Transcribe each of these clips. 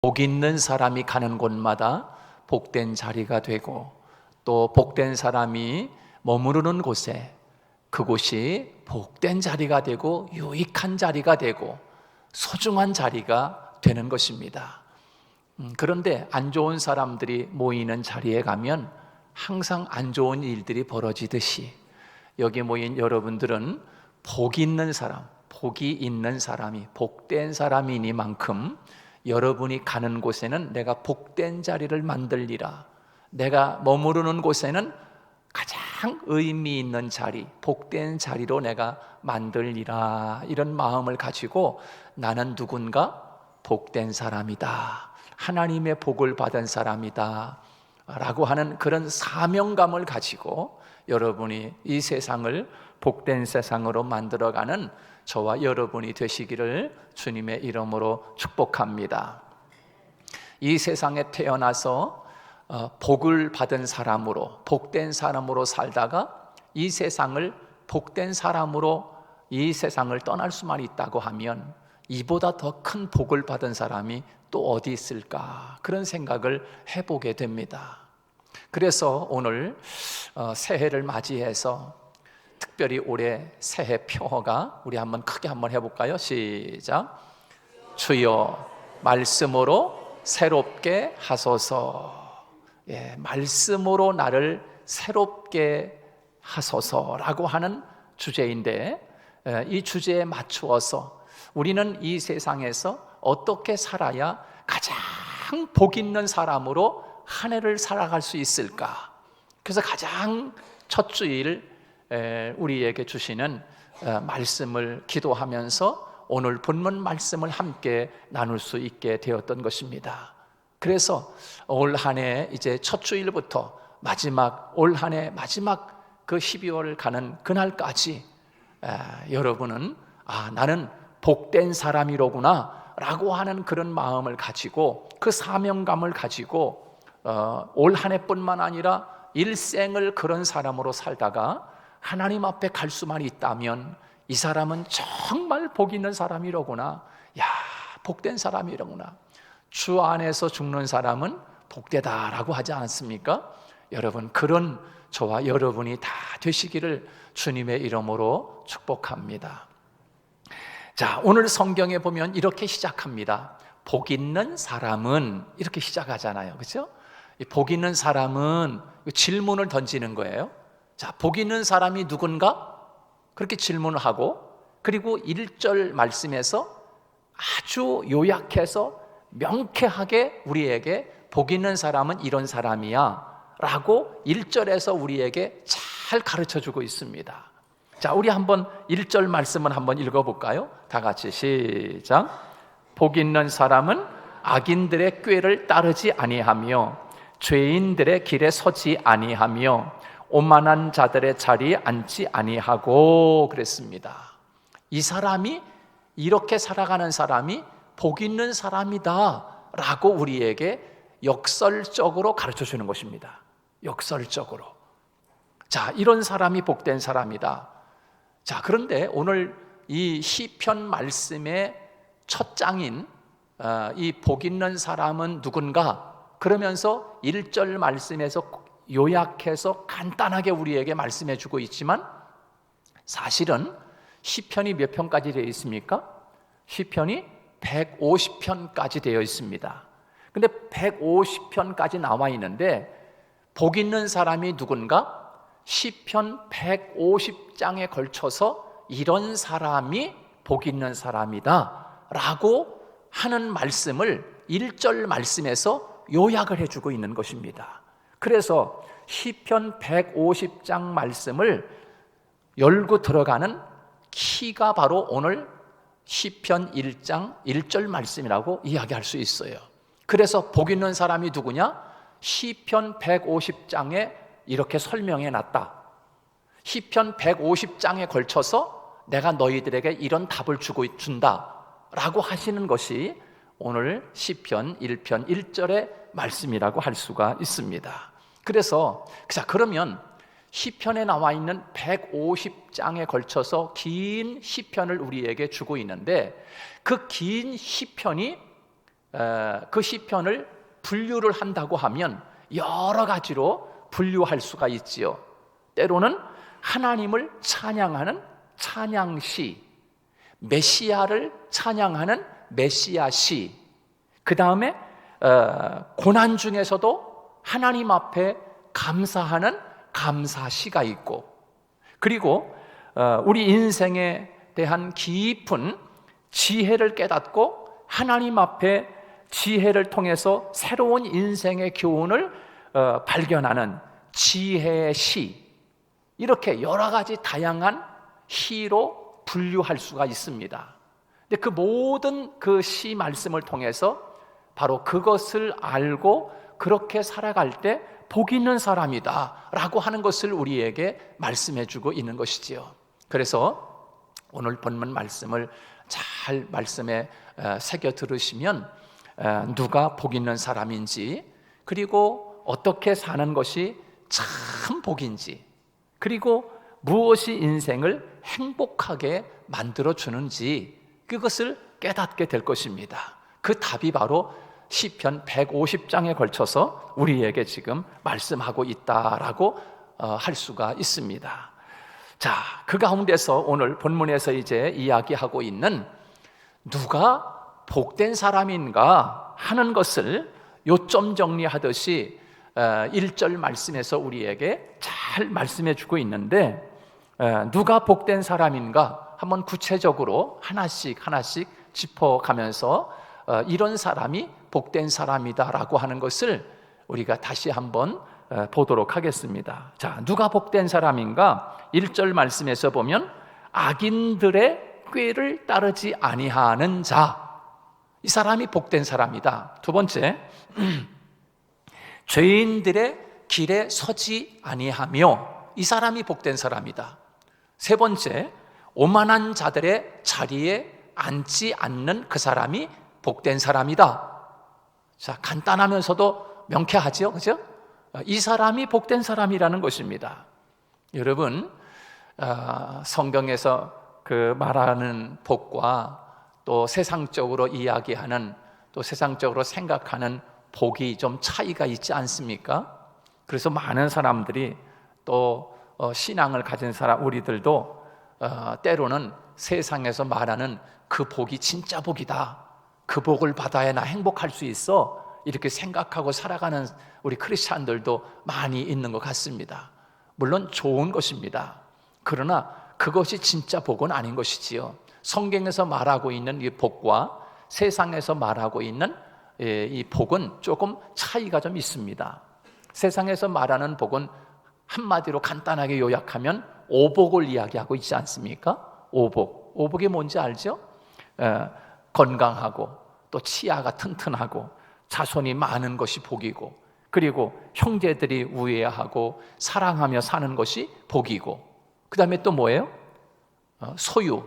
복 있는 사람이 가는 곳마다 복된 자리가 되고, 또 복된 사람이 머무르는 곳에 그곳이 복된 자리가 되고 유익한 자리가 되고 소중한 자리가 되는 것입니다. 그런데 안 좋은 사람들이 모이는 자리에 가면 항상 안 좋은 일들이 벌어지듯이 여기 모인 여러분들은 복이 있는 사람, 복이 있는 사람이, 복된 사람이니만큼 여러분이 가는 곳에는 내가 복된 자리를 만들리라, 내가 머무르는 곳에는 가장 의미 있는 자리, 복된 자리로 내가 만들리라, 이런 마음을 가지고 나는 누군가 복된 사람이다, 하나님의 복을 받은 사람이다 라고 하는 그런 사명감을 가지고 여러분이 이 세상을 복된 세상으로 만들어가는 저와 여러분이 되시기를 주님의 이름으로 축복합니다. 이 세상에 태어나서 복을 받은 사람으로, 복된 사람으로 살다가 이 세상을 복된 사람으로, 이 세상을 떠날 수만 있다고 하면 이보다 더 큰 복을 받은 사람이 또 어디 있을까, 그런 생각을 해보게 됩니다. 그래서 오늘 새해를 맞이해서 특별히 올해 새해 표어가 우리 한번 크게 한번 해볼까요? 시작. 주여 말씀으로 새롭게 하소서. 예, 말씀으로 나를 새롭게 하소서라고 하는 주제인데, 이 주제에 맞추어서 우리는 이 세상에서 어떻게 살아야 가장 복 있는 사람으로 한 해를 살아갈 수 있을까? 그래서 가장 첫 주일 우리에게 주시는 말씀을 기도하면서 오늘 본문 말씀을 함께 나눌 수 있게 되었던 것입니다. 그래서 올 한 해 이제 첫 주일부터 마지막, 올 한 해 마지막 그 12월 가는 그날까지 여러분은 나는 복된 사람이로구나 라고 하는 그런 마음을 가지고, 그 사명감을 가지고 올 한 해뿐만 아니라 일생을 그런 사람으로 살다가 하나님 앞에 갈 수만 있다면 이 사람은 정말 복 있는 사람이로구나, 야, 복된 사람이로구나, 주 안에서 죽는 사람은 복되다라고 하지 않습니까? 여러분, 그런 저와 여러분이 다 되시기를 주님의 이름으로 축복합니다. 자, 오늘 성경에 보면 이렇게 시작합니다. 복 있는 사람은, 이렇게 시작하잖아요, 그렇죠? 복 있는 사람은 질문을 던지는 거예요. 자, 복 있는 사람이 누군가? 그렇게 질문을 하고, 그리고 1절 말씀에서 아주 요약해서 명쾌하게 우리에게 복 있는 사람은 이런 사람이야 라고 1절에서 우리에게 잘 가르쳐주고 있습니다. 자, 우리 한번 1절 말씀을 한번 읽어볼까요? 다 같이 시작. 복 있는 사람은 악인들의 꾀를 따르지 아니하며 죄인들의 길에 서지 아니하며 오만한 자들의 자리에 앉지 아니하고, 그랬습니다. 이 사람이, 이렇게 살아가는 사람이 복 있는 사람이다 라고 우리에게 역설적으로 가르쳐 주는 것입니다. 역설적으로. 자, 이런 사람이 복된 사람이다. 자, 그런데 오늘 이 시편 말씀의 첫 장인 이 복 있는 사람은 누군가, 그러면서 1절 말씀에서 요약해서 간단하게 우리에게 말씀해 주고 있지만, 사실은 시편이 몇 편까지 되어 있습니까? 시편이 150편까지 되어 있습니다. 근데 150편까지 나와 있는데 복 있는 사람이 누군가? 시편 150장에 걸쳐서 이런 사람이 복 있는 사람이다 라고 하는 말씀을 1절 말씀에서 요약을 해주고 있는 것입니다. 그래서 시편 150장 말씀을 열고 들어가는 키가 바로 오늘 시편 1장 1절 말씀이라고 이야기할 수 있어요. 그래서 복 있는 사람이 누구냐? 시편 150장에 이렇게 설명해 놨다. 시편 150장에 걸쳐서 내가 너희들에게 이런 답을 준다 라고 하시는 것이 오늘 시편 1편 1절의 말씀이라고 할 수가 있습니다. 그래서 자, 그러면 시편에 나와 있는 150장에 걸쳐서 긴 시편을 우리에게 주고 있는데, 그 긴 시편이 그 시편을 분류를 한다고 하면 여러 가지로 분류할 수가 있지요. 때로는 하나님을 찬양하는 찬양시, 메시아를 찬양하는 메시아시, 그 다음에 고난 중에서도 하나님 앞에 감사하는 감사시가 있고, 그리고 우리 인생에 대한 깊은 지혜를 깨닫고 하나님 앞에 지혜를 통해서 새로운 인생의 교훈을 발견하는 지혜의 시, 이렇게 여러 가지 다양한 시로 분류할 수가 있습니다. 근데 그 모든 그 시 말씀을 통해서 바로 그것을 알고 그렇게 살아갈 때 복 있는 사람이다 라고 하는 것을 우리에게 말씀해 주고 있는 것이지요. 그래서 오늘 본문 말씀을 잘 말씀에 새겨 들으시면 누가 복 있는 사람인지, 그리고 어떻게 사는 것이 참 복인지, 그리고 무엇이 인생을 행복하게 만들어 주는지 그것을 깨닫게 될 것입니다. 그 답이 바로 시편 150장에 걸쳐서 우리에게 지금 말씀하고 있다라고 할 수가 있습니다. 자, 그 가운데서 오늘 본문에서 이제 이야기하고 있는 누가 복된 사람인가 하는 것을 요점 정리하듯이 1절 말씀에서 우리에게 잘 말씀해 주고 있는데, 누가 복된 사람인가 한번 구체적으로 하나씩 짚어가면서 이런 사람이 복된 사람이다라고 하는 것을 우리가 다시 한번 보도록 하겠습니다. 자, 누가 복된 사람인가? 1절 말씀에서 보면 악인들의 꾀를 따르지 아니하는 자, 이 사람이 복된 사람이다. 두 번째, 죄인들의 길에 서지 아니하며, 이 사람이 복된 사람이다. 세 번째, 오만한 자들의 자리에 앉지 않는 그 사람이 복된 사람이다. 자, 간단하면서도 명쾌하죠, 그죠? 이 사람이 복된 사람이라는 것입니다. 여러분, 성경에서 그 말하는 복과 또 세상적으로 이야기하는, 또 세상적으로 생각하는 복이 좀 차이가 있지 않습니까? 그래서 많은 사람들이 또 신앙을 가진 사람, 우리들도 때로는 세상에서 말하는 그 복이 진짜 복이다, 그 복을 받아야 나 행복할 수 있어, 이렇게 생각하고 살아가는 우리 크리스찬들도 많이 있는 것 같습니다. 물론 좋은 것입니다. 그러나 그것이 진짜 복은 아닌 것이지요. 성경에서 말하고 있는 이 복과 세상에서 말하고 있는 이 복은 조금 차이가 좀 있습니다. 세상에서 말하는 복은 한마디로 간단하게 요약하면 오복을 이야기하고 있지 않습니까? 오복이 뭔지 알죠? 건강하고 또 치아가 튼튼하고 자손이 많은 것이 복이고, 그리고 형제들이 우애하고 사랑하며 사는 것이 복이고, 그 다음에 또 뭐예요? 소유,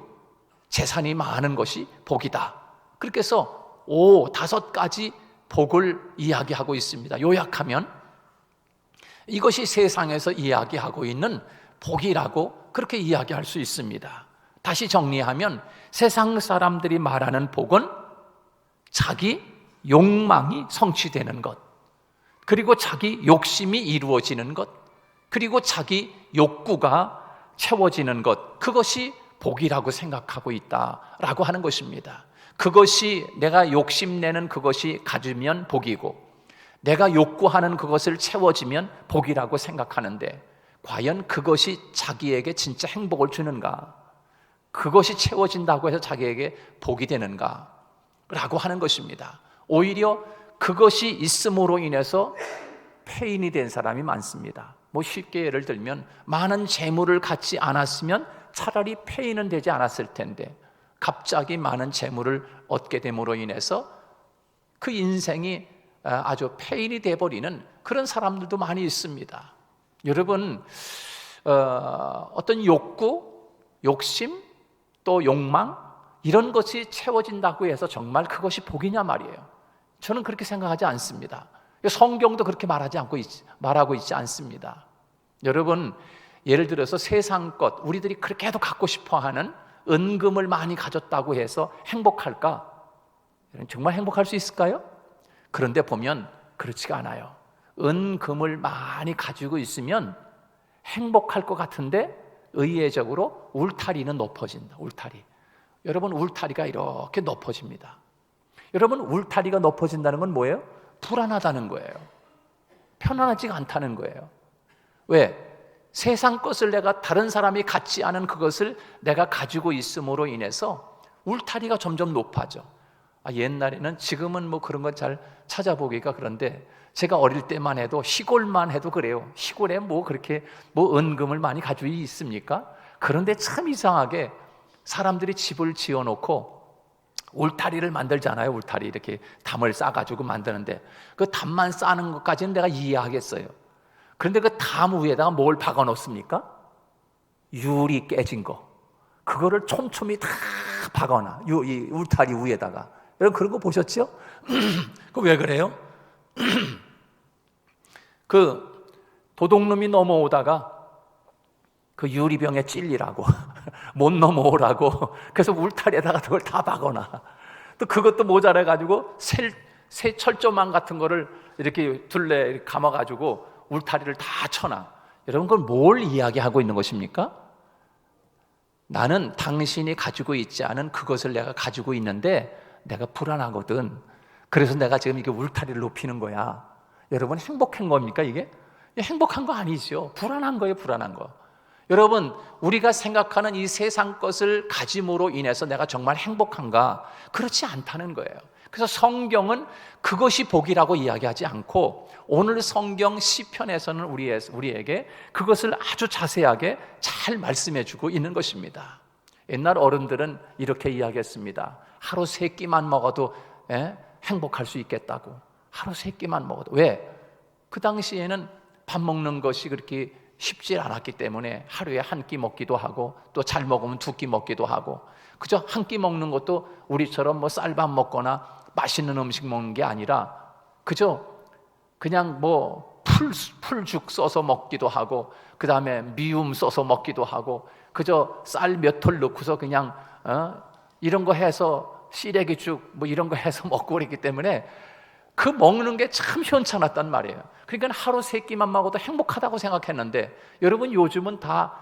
재산이 많은 것이 복이다. 그렇게 해서 5가지 복을 이야기하고 있습니다. 요약하면 이것이 세상에서 이야기하고 있는 복이라고 그렇게 이야기할 수 있습니다. 다시 정리하면 세상 사람들이 말하는 복은 자기 욕망이 성취되는 것, 그리고 자기 욕심이 이루어지는 것, 그리고 자기 욕구가 채워지는 것, 그것이 복이라고 생각하고 있다라고 하는 것입니다. 그것이 내가 욕심내는 그것이 가지면 복이고, 내가 욕구하는 그것을 채워지면 복이라고 생각하는데, 과연 그것이 자기에게 진짜 행복을 주는가? 그것이 채워진다고 해서 자기에게 복이 되는가? 라고 하는 것입니다. 오히려 그것이 있음으로 인해서 폐인이 된 사람이 많습니다. 쉽게 예를 들면 많은 재물을 갖지 않았으면 차라리 폐인은 되지 않았을 텐데, 갑자기 많은 재물을 얻게 됨으로 인해서 그 인생이 아주 폐인이 돼버리는 그런 사람들도 많이 있습니다. 여러분, 어떤 욕구, 욕심, 또 욕망, 이런 것이 채워진다고 해서 정말 그것이 복이냐 말이에요. 저는 그렇게 생각하지 않습니다. 성경도 그렇게 말하고 있지 않습니다. 여러분, 예를 들어서 세상 것, 우리들이 그렇게 해도 갖고 싶어하는 은금을 많이 가졌다고 해서 행복할까? 정말 행복할 수 있을까요? 그런데 보면 그렇지가 않아요. 은금을 많이 가지고 있으면 행복할 것 같은데 의외적으로 울타리는 높아진다. 울타리. 여러분, 울타리가 이렇게 높아집니다. 여러분, 울타리가 높아진다는 건 뭐예요? 불안하다는 거예요. 편안하지가 않다는 거예요. 왜? 세상 것을 내가 다른 사람이 갖지 않은 그것을 내가 가지고 있음으로 인해서 울타리가 점점 높아져. 옛날에는, 지금은 뭐 그런 건 잘 찾아보기가 그런데 제가 어릴 때만 해도, 시골만 해도 그래요. 시골에 뭐 그렇게 뭐 은금을 많이 가지고 있습니까? 그런데 참 이상하게 사람들이 집을 지어놓고 울타리를 만들잖아요. 울타리 이렇게 담을 싸가지고 만드는데 그 담만 싸는 것까지는 내가 이해하겠어요. 그런데 그 담 위에다가 뭘 박아 놓습니까? 유리 깨진 거, 그거를 촘촘히 다 박아놔. 이 울타리 위에다가. 여러분 그런 거 보셨죠? 그 왜 그래요? 그 도둑놈이 넘어오다가 그 유리병에 찔리라고 못 넘어오라고, 그래서 울타리에다가 그걸 다 박아놔. 또 그것도 모자라가지고 새 철조망 같은 거를 이렇게 둘레 감아가지고 울타리를 다 쳐놔. 여러분 그걸 뭘 이야기하고 있는 것입니까? 나는 당신이 가지고 있지 않은 그것을 내가 가지고 있는데 내가 불안하거든. 그래서 내가 지금 이게 울타리를 높이는 거야. 여러분 행복한 겁니까 이게? 행복한 거 아니죠. 불안한 거예요. 불안한 거. 여러분, 우리가 생각하는 이 세상 것을 가짐으로 인해서 내가 정말 행복한가? 그렇지 않다는 거예요. 그래서 성경은 그것이 복이라고 이야기하지 않고 오늘 성경 시편에서는 우리에게 그것을 아주 자세하게 잘 말씀해주고 있는 것입니다. 옛날 어른들은 이렇게 이야기했습니다. 하루 3끼만 먹어도 행복할 수 있겠다고. 하루 3끼만 먹어도. 왜? 그 당시에는 밥 먹는 것이 그렇게 쉽지 않았기 때문에 하루에 1끼 먹기도 하고 또 잘 먹으면 2끼 먹기도 하고, 그저 1끼 먹는 것도 우리처럼 뭐 쌀밥 먹거나 맛있는 음식 먹는 게 아니라 그저 그냥 뭐 풀죽 써서 먹기도 하고 그 다음에 미움 써서 먹기도 하고 그저 쌀 몇 톨 넣고서 그냥 이런 거 해서 시래기죽 뭐 이런 거 해서 먹고 그랬기 때문에 그 먹는 게 참 현찮았단 말이에요. 그러니까 하루 3끼만 먹어도 행복하다고 생각했는데 여러분 요즘은 다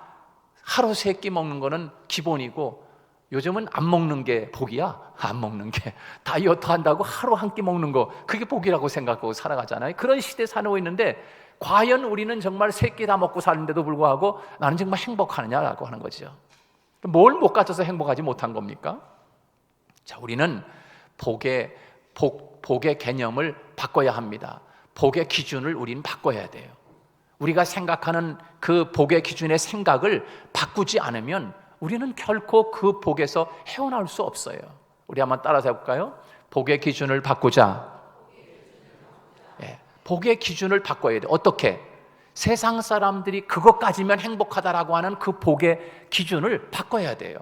하루 3끼 먹는 거는 기본이고 요즘은 안 먹는 게 복이야. 안 먹는 게 다이어트 한다고 하루 1끼 먹는 거 그게 복이라고 생각하고 살아가잖아요. 그런 시대에 살고 있는데 과연 우리는 정말 3끼 다 먹고 사는데도 불구하고 나는 정말 행복하느냐라고 하는 거죠. 뭘 못 가져서 행복하지 못한 겁니까? 자, 우리는 복의 개념을 바꿔야 합니다. 복의 기준을 우리는 바꿔야 돼요. 우리가 생각하는 그 복의 기준의 생각을 바꾸지 않으면 우리는 결코 그 복에서 헤어나올 수 없어요. 우리 한번 따라서 해볼까요? 복의 기준을 바꾸자. 복의 기준을 바꿔야 돼요. 어떻게? 세상 사람들이 그것 가지면 행복하다라고 하는 그 복의 기준을 바꿔야 돼요.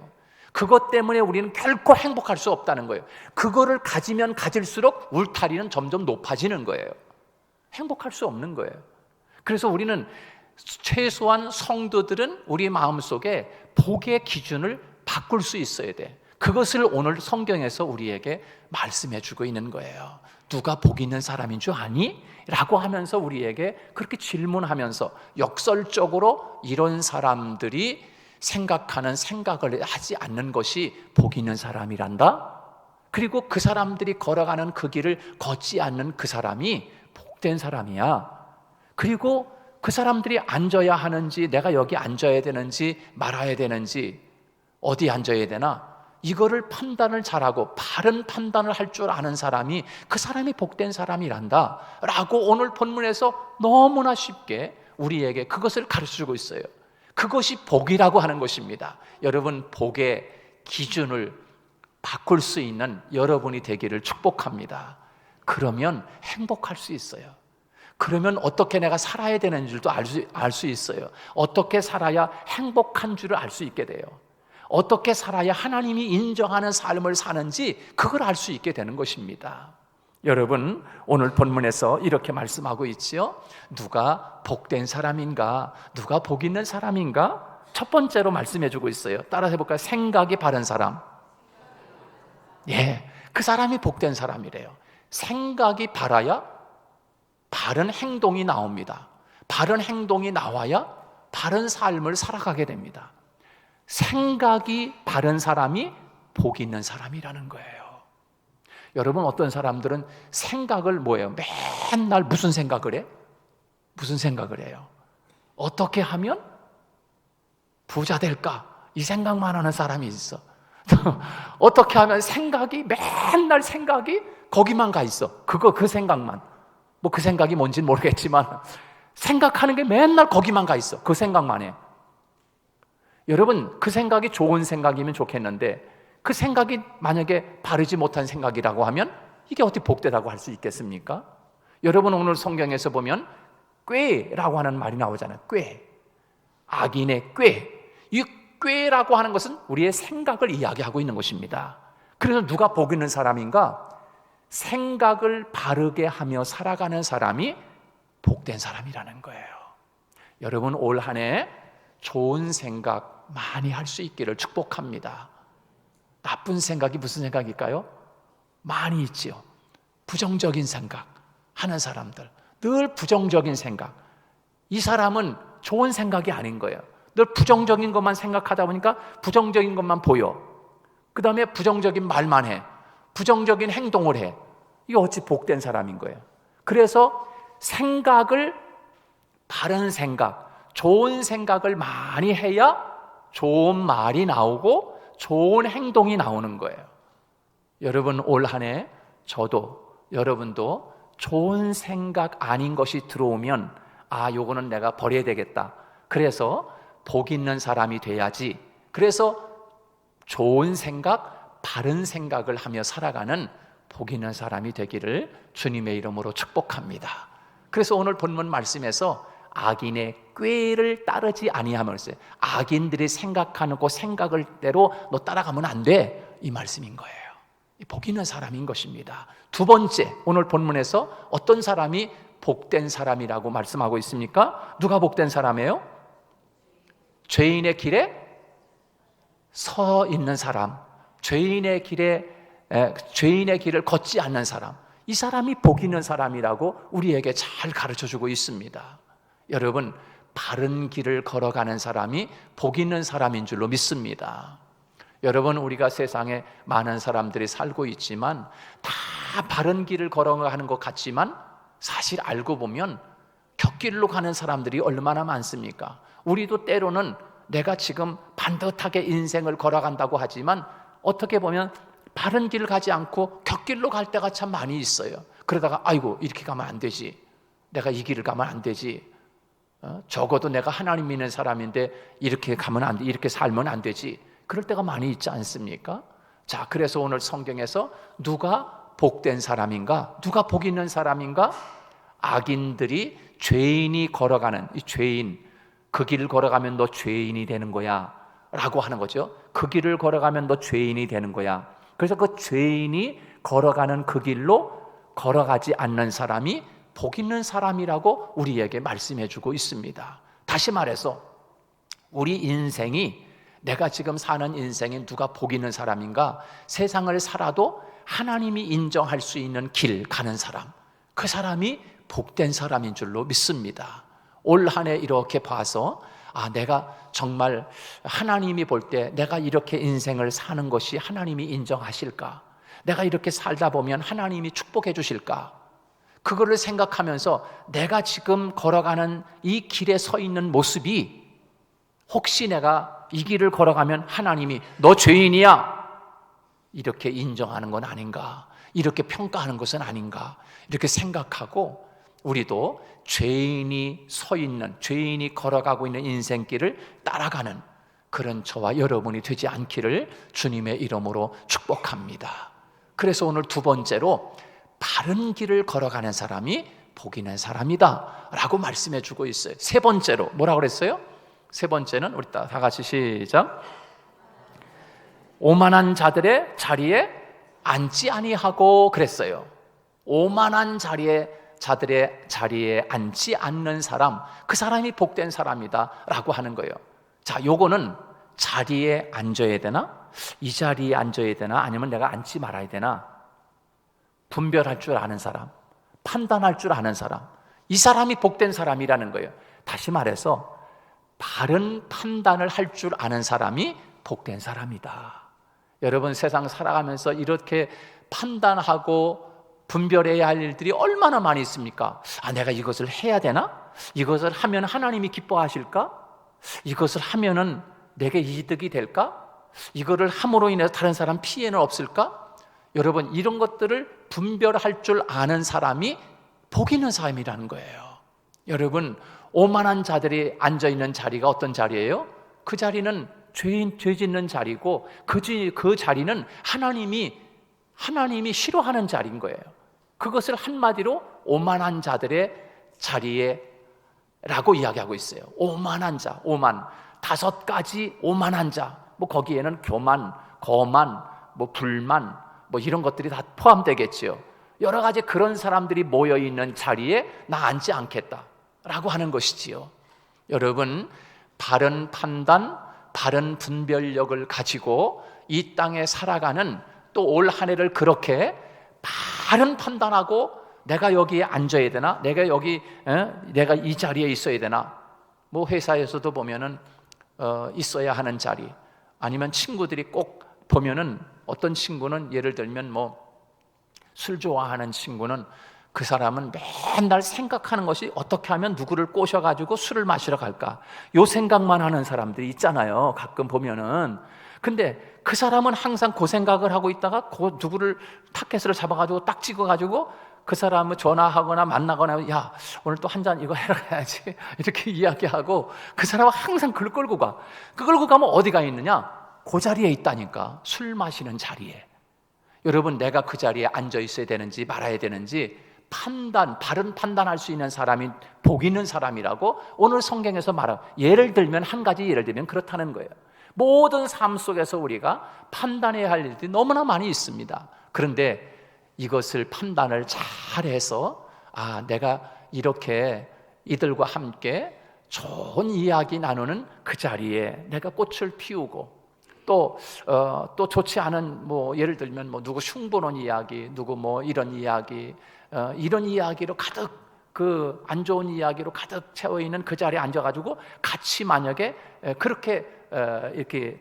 그것 때문에 우리는 결코 행복할 수 없다는 거예요. 그거를 가지면 가질수록 울타리는 점점 높아지는 거예요. 행복할 수 없는 거예요. 그래서 우리는 최소한 성도들은 우리 마음속에 복의 기준을 바꿀 수 있어야 돼. 그것을 오늘 성경에서 우리에게 말씀해 주고 있는 거예요. 누가 복 있는 사람인 줄 아니? 라고 하면서 우리에게 그렇게 질문하면서 역설적으로 이런 사람들이 생각하는 생각을 하지 않는 것이 복 있는 사람이란다. 그리고 그 사람들이 걸어가는 그 길을 걷지 않는 그 사람이 복된 사람이야. 그리고 그 사람들이 앉아야 하는지, 내가 여기 앉아야 되는지 말아야 되는지, 어디 앉아야 되나, 이거를 판단을 잘하고 바른 판단을 할 줄 아는 사람이 그 사람이 복된 사람이란다 라고 오늘 본문에서 너무나 쉽게 우리에게 그것을 가르쳐주고 있어요. 그것이 복이라고 하는 것입니다. 여러분, 복의 기준을 바꿀 수 있는 여러분이 되기를 축복합니다. 그러면 행복할 수 있어요. 그러면 어떻게 내가 살아야 되는 줄도 알 수 있어요. 어떻게 살아야 행복한 줄을 알 수 있게 돼요. 어떻게 살아야 하나님이 인정하는 삶을 사는지 그걸 알 수 있게 되는 것입니다. 여러분, 오늘 본문에서 이렇게 말씀하고 있지요. 누가 복된 사람인가? 누가 복 있는 사람인가? 첫 번째로 말씀해 주고 있어요. 따라서 해볼까요? 생각이 바른 사람. 그 사람이 복된 사람이래요. 생각이 바라야 바른 행동이 나옵니다. 바른 행동이 나와야 바른 삶을 살아가게 됩니다. 생각이 바른 사람이 복 있는 사람이라는 거예요. 여러분, 어떤 사람들은 생각을 뭐예요? 맨날 무슨 생각을 해? 무슨 생각을 해요? 어떻게 하면 부자 될까? 이 생각만 하는 사람이 있어. 어떻게 하면 맨날 생각이 거기만 가 있어. 그 생각만. 뭐 그 생각이 뭔지는 모르겠지만 생각하는 게 맨날 거기만 가 있어. 그 생각만 해. 여러분, 그 생각이 좋은 생각이면 좋겠는데 그 생각이 만약에 바르지 못한 생각이라고 하면 이게 어떻게 복되다고 할 수 있겠습니까? 여러분, 오늘 성경에서 보면 꾀라고 하는 말이 나오잖아요. 꾀. 악인의 꾀. 이 꾀라고 하는 것은 우리의 생각을 이야기하고 있는 것입니다. 그래서 누가 복 있는 사람인가? 생각을 바르게 하며 살아가는 사람이 복된 사람이라는 거예요. 여러분, 올 한 해 좋은 생각 많이 할 수 있기를 축복합니다. 나쁜 생각이 무슨 생각일까요? 많이 있지요. 부정적인 생각 하는 사람들, 늘 부정적인 생각. 이 사람은 좋은 생각이 아닌 거예요. 늘 부정적인 것만 생각하다 보니까 부정적인 것만 보여. 그 다음에 부정적인 말만 해. 부정적인 행동을 해. 이게 어찌 복된 사람인 거예요. 그래서 생각을, 바른 생각, 좋은 생각을 많이 해야 좋은 말이 나오고 좋은 행동이 나오는 거예요. 여러분, 올 한 해 저도 여러분도 좋은 생각 아닌 것이 들어오면 요거는 내가 버려야 되겠다. 그래서 복 있는 사람이 돼야지. 그래서 좋은 생각, 바른 생각을 하며 살아가는 복 있는 사람이 되기를 주님의 이름으로 축복합니다. 그래서 오늘 본문 말씀에서 악인의 꾀를 따르지 아니하면서, 악인들이 생각하는 그 생각을 대로 너 따라가면 안 돼, 이 말씀인 거예요. 복 있는 사람인 것입니다. 두 번째, 오늘 본문에서 어떤 사람이 복된 사람이라고 말씀하고 있습니까? 누가 복된 사람이에요? 죄인의 길에 서 있는 사람, 죄인의 길을 걷지 않는 사람, 이 사람이 복 있는 사람이라고 우리에게 잘 가르쳐주고 있습니다. 여러분, 바른 길을 걸어가는 사람이 복 있는 사람인 줄로 믿습니다. 여러분, 우리가 세상에 많은 사람들이 살고 있지만 다 바른 길을 걸어가는 것 같지만 사실 알고 보면 곁길로 가는 사람들이 얼마나 많습니까? 우리도 때로는 내가 지금 반듯하게 인생을 걸어간다고 하지만 어떻게 보면 바른 길을 가지 않고 곁길로 갈 때가 참 많이 있어요. 그러다가 아이고, 이렇게 가면 안 되지, 내가 이 길을 가면 안 되지, 적어도 내가 하나님 믿는 사람인데 이렇게 가면 안 돼, 이렇게 살면 안 되지, 그럴 때가 많이 있지 않습니까? 자, 그래서 오늘 성경에서 누가 복된 사람인가? 누가 복 있는 사람인가? 악인들이, 죄인이 걸어가는 이 죄인, 그 길을 걸어가면 너 죄인이 되는 거야 라고 하는 거죠. 그 길을 걸어가면 너 죄인이 되는 거야. 그래서 그 죄인이 걸어가는 그 길로 걸어가지 않는 사람이 복 있는 사람이라고 우리에게 말씀해 주고 있습니다. 다시 말해서 우리 인생이, 내가 지금 사는 인생에 누가 복 있는 사람인가? 세상을 살아도 하나님이 인정할 수 있는 길 가는 사람, 그 사람이 복된 사람인 줄로 믿습니다. 올 한 해 이렇게 봐서 내가 정말 하나님이 볼 때 내가 이렇게 인생을 사는 것이 하나님이 인정하실까? 내가 이렇게 살다 보면 하나님이 축복해 주실까? 그거를 생각하면서 내가 지금 걸어가는 이 길에 서 있는 모습이, 혹시 내가 이 길을 걸어가면 하나님이 너 죄인이야 이렇게 인정하는 건 아닌가, 이렇게 평가하는 것은 아닌가, 이렇게 생각하고 우리도 죄인이 서 있는, 죄인이 걸어가고 있는 인생길을 따라가는 그런 저와 여러분이 되지 않기를 주님의 이름으로 축복합니다. 그래서 오늘 두 번째로 바른 길을 걸어가는 사람이 복 있는 사람이다 라고 말씀해 주고 있어요. 세 번째로 뭐라고 그랬어요? 세 번째는 우리 다 같이 시작. 오만한 자들의 자리에 앉지 아니하고 그랬어요. 오만한 자들의 자리에 앉지 않는 사람, 그 사람이 복된 사람이다 라고 하는 거예요. 자, 요거는 자리에 앉아야 되나? 이 자리에 앉아야 되나? 아니면 내가 앉지 말아야 되나? 분별할 줄 아는 사람, 판단할 줄 아는 사람, 이 사람이 복된 사람이라는 거예요. 다시 말해서 바른 판단을 할 줄 아는 사람이 복된 사람이다. 여러분, 세상 살아가면서 이렇게 판단하고 분별해야 할 일들이 얼마나 많이 있습니까? 내가 이것을 해야 되나? 이것을 하면 하나님이 기뻐하실까? 이것을 하면은 내게 이득이 될까? 이거를 함으로 인해서 다른 사람 피해는 없을까? 여러분, 이런 것들을 분별할 줄 아는 사람이 복 있는 사람이라는 거예요. 여러분, 오만한 자들이 앉아있는 자리가 어떤 자리예요? 그 자리는 죄 짓는 자리고 그 자리는 하나님이 싫어하는 자리인 거예요. 그것을 한마디로 오만한 자들의 자리라고 이야기하고 있어요. 오만한 자, 오만, 5가지 오만한 자. 거기에는 교만, 거만, 불만, 이런 것들이 다 포함되겠지요. 여러 가지 그런 사람들이 모여있는 자리에 나 앉지 않겠다라고 하는 것이지요. 여러분, 바른 판단, 바른 분별력을 가지고 이 땅에 살아가는, 또 올 한 해를 그렇게 바른 판단하고 내가 여기에 앉아야 되나? 내가 이 자리에 있어야 되나? 회사에서도 보면은 있어야 하는 자리, 아니면 친구들이 꼭 보면은 어떤 친구는, 예를 들면 술 좋아하는 친구는 그 사람은 맨날 생각하는 것이 어떻게 하면 누구를 꼬셔가지고 술을 마시러 갈까, 요 생각만 하는 사람들이 있잖아요, 가끔 보면은. 근데 그 사람은 항상 그 생각을 하고 있다가 누구를 타켓을 잡아가지고 딱 찍어가지고 그 사람을 전화하거나 만나거나, 야, 오늘 또 한 잔 이거 해라 해야지, 이렇게 이야기하고 그 사람은 항상 그걸 끌고 가. 그 끌고 가면 어디가 있느냐? 그 자리에 있다니까, 술 마시는 자리에. 여러분, 내가 그 자리에 앉아 있어야 되는지 말아야 되는지 바른 판단할 수 있는 사람이 복 있는 사람이라고 오늘 성경에서 말하고, 한 가지 예를 들면 그렇다는 거예요. 모든 삶 속에서 우리가 판단해야 할 일들이 너무나 많이 있습니다. 그런데 이것을 판단을 잘해서 내가 이렇게 이들과 함께 좋은 이야기 나누는 그 자리에 내가 꽃을 피우고, 또 좋지 않은 예를 들면 누구 흉보는 이야기, 누구 이런 이야기, 이런 이야기로 가득, 그 안 좋은 이야기로 가득 채워 있는 그 자리에 앉아가지고 같이 만약에 그렇게 이렇게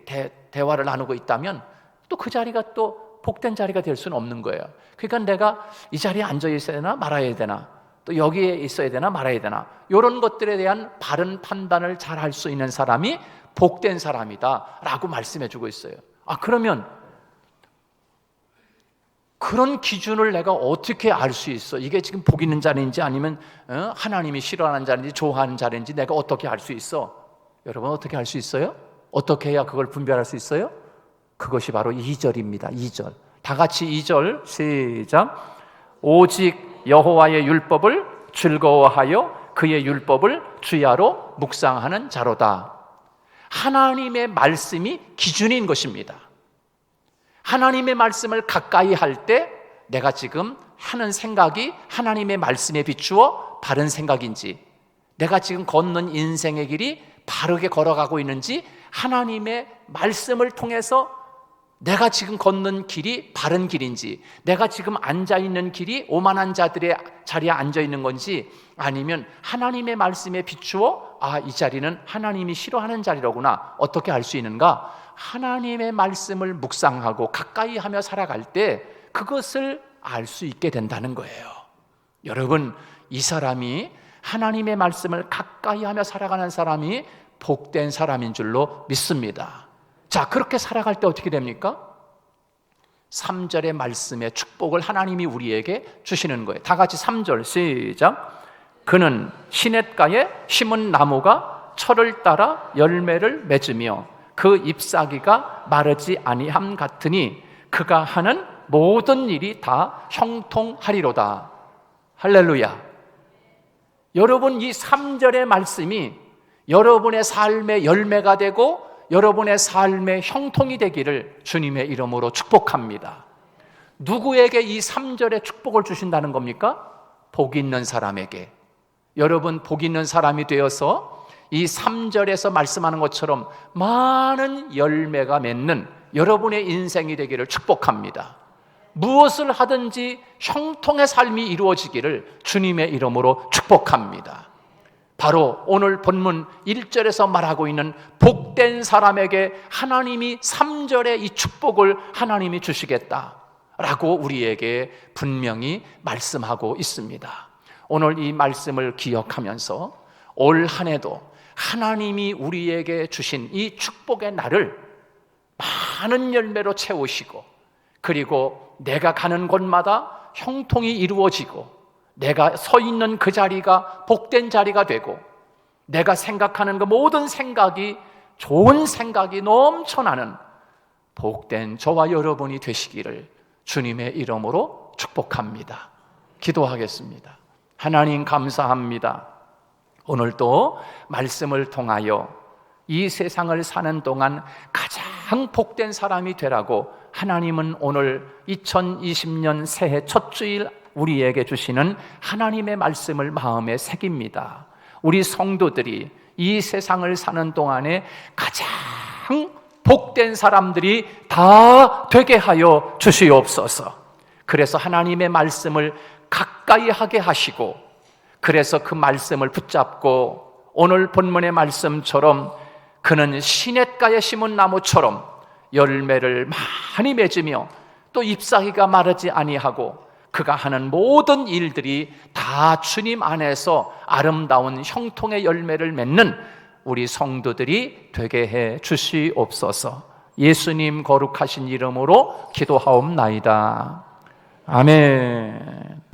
대화를 나누고 있다면 또 그 자리가 또 복된 자리가 될 수는 없는 거예요. 그러니까 내가 이 자리에 앉아 있어야 되나 말아야 되나, 또 여기에 있어야 되나 말아야 되나, 이런 것들에 대한 바른 판단을 잘 할 수 있는 사람이 복된 사람이다 라고 말씀해 주고 있어요. 그러면 그런 기준을 내가 어떻게 알 수 있어? 이게 지금 복 있는 자리인지 아니면 하나님이 싫어하는 자리인지 좋아하는 자리인지 내가 어떻게 알 수 있어? 여러분, 어떻게 알 수 있어요? 어떻게 해야 그걸 분별할 수 있어요? 그것이 바로 2절입니다. 2절. 다 같이 2절 시작. 오직 여호와의 율법을 즐거워하여 그의 율법을 주야로 묵상하는 자로다. 하나님의 말씀이 기준인 것입니다. 하나님의 말씀을 가까이 할 때 내가 지금 하는 생각이 하나님의 말씀에 비추어 바른 생각인지, 내가 지금 걷는 인생의 길이 바르게 걸어가고 있는지, 하나님의 말씀을 통해서 내가 지금 걷는 길이 바른 길인지, 내가 지금 앉아있는 길이 오만한 자들의 자리에 앉아있는 건지, 아니면 하나님의 말씀에 비추어 이 자리는 하나님이 싫어하는 자리로구나, 어떻게 알 수 있는가? 하나님의 말씀을 묵상하고 가까이 하며 살아갈 때 그것을 알 수 있게 된다는 거예요. 여러분, 이 사람이 하나님의 말씀을 가까이 하며 살아가는 사람이 복된 사람인 줄로 믿습니다. 자, 그렇게 살아갈 때 어떻게 됩니까? 3절의 말씀의 축복을 하나님이 우리에게 주시는 거예요. 다 같이 3절 시작. 그는 시냇가에 심은 나무가 철을 따라 열매를 맺으며 그 잎사귀가 마르지 아니함 같으니 그가 하는 모든 일이 다 형통하리로다. 할렐루야. 여러분, 이 3절의 말씀이 여러분의 삶의 열매가 되고 여러분의 삶의 형통이 되기를 주님의 이름으로 축복합니다. 누구에게 이 3절의 축복을 주신다는 겁니까? 복 있는 사람에게. 여러분, 복 있는 사람이 되어서 이 3절에서 말씀하는 것처럼 많은 열매가 맺는 여러분의 인생이 되기를 축복합니다. 무엇을 하든지 형통의 삶이 이루어지기를 주님의 이름으로 축복합니다. 바로 오늘 본문 1절에서 말하고 있는 복된 사람에게 하나님이 3절에 이 축복을 하나님이 주시겠다라고 우리에게 분명히 말씀하고 있습니다. 오늘 이 말씀을 기억하면서 올 한 해도 하나님이 우리에게 주신 이 축복의 날을 많은 열매로 채우시고, 그리고 내가 가는 곳마다 형통이 이루어지고, 내가 서 있는 그 자리가 복된 자리가 되고, 내가 생각하는 그 모든 생각이 좋은 생각이 넘쳐나는 복된 저와 여러분이 되시기를 주님의 이름으로 축복합니다. 기도하겠습니다. 하나님 감사합니다. 오늘도 말씀을 통하여 이 세상을 사는 동안 가장 복된 사람이 되라고 하나님은 오늘 2020년 새해 첫 주일 우리에게 주시는 하나님의 말씀을 마음에 새깁니다. 우리 성도들이 이 세상을 사는 동안에 가장 복된 사람들이 다 되게 하여 주시옵소서. 그래서 하나님의 말씀을 가까이 하게 하시고, 그래서 그 말씀을 붙잡고 오늘 본문의 말씀처럼 그는 시냇가에 심은 나무처럼 열매를 많이 맺으며 또 잎사귀가 마르지 아니하고, 그가 하는 모든 일들이 다 주님 안에서 아름다운 형통의 열매를 맺는 우리 성도들이 되게 해 주시옵소서. 예수님 거룩하신 이름으로 기도하옵나이다. 아멘.